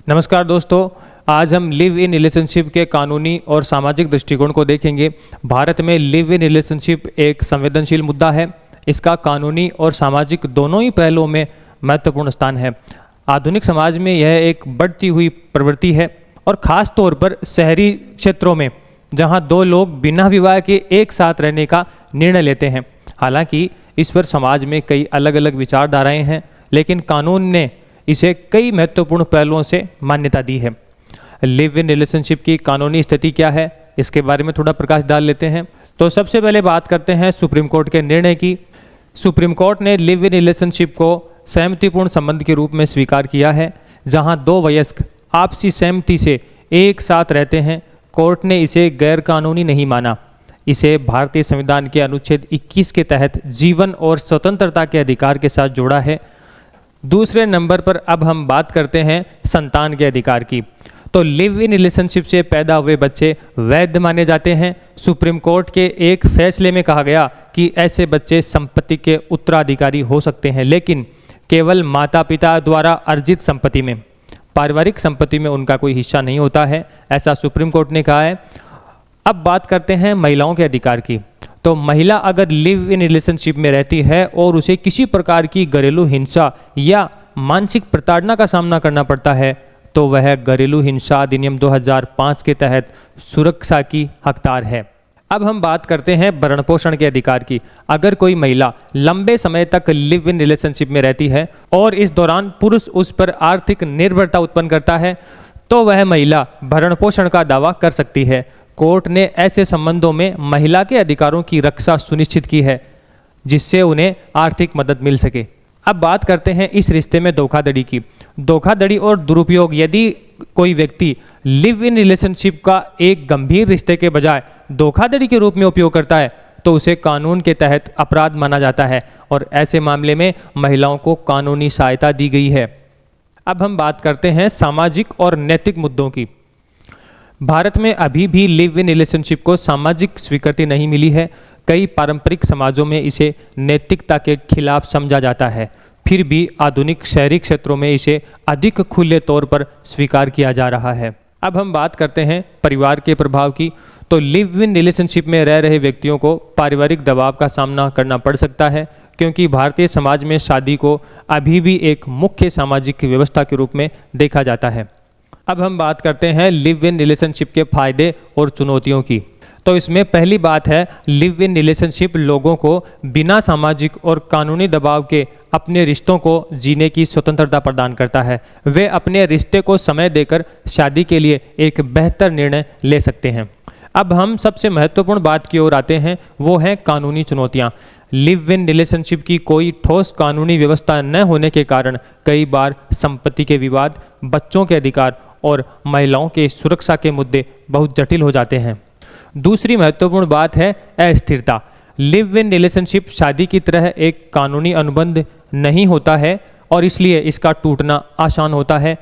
नमस्कार दोस्तों, आज हम लिव इन रिलेशनशिप के कानूनी और सामाजिक दृष्टिकोण को देखेंगे। भारत में लिव इन रिलेशनशिप एक संवेदनशील मुद्दा है। इसका कानूनी और सामाजिक दोनों ही पहलुओं में महत्वपूर्ण स्थान है। आधुनिक समाज में यह एक बढ़ती हुई प्रवृत्ति है और ख़ास तौर पर शहरी क्षेत्रों में, जहां दो लोग बिना विवाह के एक साथ रहने का निर्णय लेते हैं। हालांकि इस पर समाज में कई अलग अलग विचारधाराएं हैं, लेकिन कानून ने इसे कई महत्वपूर्ण पहलुओं से मान्यता दी है। लिव इन रिलेशनशिप की कानूनी स्थिति क्या है, इसके बारे में थोड़ा प्रकाश डाल लेते हैं। तो सबसे पहले बात करते हैं सुप्रीम कोर्ट के निर्णय की। सुप्रीम कोर्ट ने लिव इन रिलेशनशिप को सहमतिपूर्ण संबंध के रूप में स्वीकार किया है, जहां दो वयस्क आपसी सहमति से एक साथ रहते हैं। कोर्ट ने इसे गैर कानूनी नहीं माना। इसे भारतीय संविधान के अनुच्छेद 21 के तहत जीवन और स्वतंत्रता के अधिकार के साथ जोड़ा है। दूसरे नंबर पर अब हम बात करते हैं संतान के अधिकार की। तो लिव इन रिलेशनशिप से पैदा हुए बच्चे वैध माने जाते हैं। सुप्रीम कोर्ट के एक फैसले में कहा गया कि ऐसे बच्चे संपत्ति के उत्तराधिकारी हो सकते हैं, लेकिन केवल माता पिता द्वारा अर्जित संपत्ति में, पारिवारिक संपत्ति में उनका कोई हिस्सा नहीं होता है, ऐसा सुप्रीम कोर्ट ने कहा है। अब बात करते हैं महिलाओं के अधिकार की। तो महिला अगर लिव इन रिलेशनशिप में रहती है और उसे किसी प्रकार की घरेलू हिंसा या मानसिक प्रताड़ना का सामना करना पड़ता है, तो वह घरेलू हिंसा अधिनियम 2005 के तहत सुरक्षा की हकदार है। अब हम बात करते हैं भरण पोषण के अधिकार की। अगर कोई महिला लंबे समय तक लिव इन रिलेशनशिप में रहती है और इस दौरान पुरुष उस पर आर्थिक निर्भरता उत्पन्न करता है, तो वह महिला भरण पोषण का दावा कर सकती है। कोर्ट ने ऐसे संबंधों में महिला के अधिकारों की रक्षा सुनिश्चित की है, जिससे उन्हें आर्थिक मदद मिल सके। अब बात करते हैं इस रिश्ते में धोखाधड़ी की। धोखाधड़ी और दुरुपयोग, यदि कोई व्यक्ति लिव इन रिलेशनशिप का एक गंभीर रिश्ते के बजाय धोखाधड़ी के रूप में उपयोग करता है, तो उसे कानून के तहत अपराध माना जाता है और ऐसे मामले में महिलाओं को कानूनी सहायता दी गई है। अब हम बात करते हैं सामाजिक और नैतिक मुद्दों की। भारत में अभी भी लिव इन रिलेशनशिप को सामाजिक स्वीकृति नहीं मिली है। कई पारंपरिक समाजों में इसे नैतिकता के खिलाफ समझा जाता है, फिर भी आधुनिक शहरी क्षेत्रों में इसे अधिक खुले तौर पर स्वीकार किया जा रहा है। अब हम बात करते हैं परिवार के प्रभाव की। तो लिव इन रिलेशनशिप में रह रहे व्यक्तियों को पारिवारिक दबाव का सामना करना पड़ सकता है, क्योंकि भारतीय समाज में शादी को अभी भी एक मुख्य सामाजिक व्यवस्था के रूप में देखा जाता है। अब हम बात करते हैं लिव इन रिलेशनशिप के फायदे और चुनौतियों की। तो इसमें पहली बात है, लिव इन रिलेशनशिप लोगों को बिना सामाजिक और कानूनी दबाव के अपने रिश्तों को जीने की स्वतंत्रता प्रदान करता है। वे अपने रिश्ते को समय देकर शादी के लिए एक बेहतर निर्णय ले सकते हैं। अब हम सबसे महत्वपूर्ण बात की ओर आते हैं, वो है कानूनी चुनौतियाँ। लिव इन रिलेशनशिप की कोई ठोस कानूनी व्यवस्था न होने के कारण कई बार संपत्ति के विवाद, बच्चों के अधिकार और महिलाओं के सुरक्षा के मुद्दे बहुत जटिल हो जाते हैं। दूसरी महत्वपूर्ण बात है अस्थिरता। लिव इन रिलेशनशिप शादी की तरह एक कानूनी अनुबंध नहीं होता है और इसलिए इसका टूटना आसान होता है।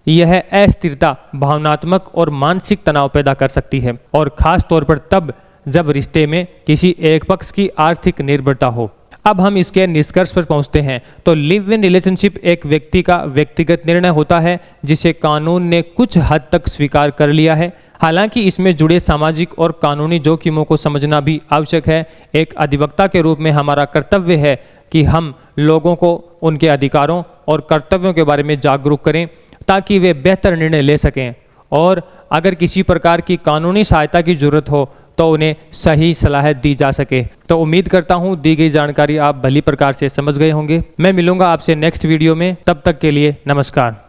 यह अस्थिरता भावनात्मक और मानसिक तनाव पैदा कर सकती है, और ख़ास तौर पर तब जब रिश्ते में किसी एक पक्ष की आर्थिक निर्भरता हो। अब हम इसके निष्कर्ष पर पहुंचते हैं। तो लिव इन रिलेशनशिप एक व्यक्ति का व्यक्तिगत निर्णय होता है, जिसे कानून ने कुछ हद तक स्वीकार कर लिया है। हालांकि इसमें जुड़े सामाजिक और कानूनी जोखिमों को समझना भी आवश्यक है। एक अधिवक्ता के रूप में हमारा कर्तव्य है कि हम लोगों को उनके अधिकारों और कर्तव्यों के बारे में जागरूक करें, ताकि वे बेहतर निर्णय ले सकें, और अगर किसी प्रकार की कानूनी सहायता की जरूरत हो तो उन्हें सही सलाह दी जा सके। तो उम्मीद करता हूँ दी गई जानकारी आप भली प्रकार से समझ गए होंगे। मैं मिलूंगा आपसे नेक्स्ट वीडियो में, तब तक के लिए नमस्कार।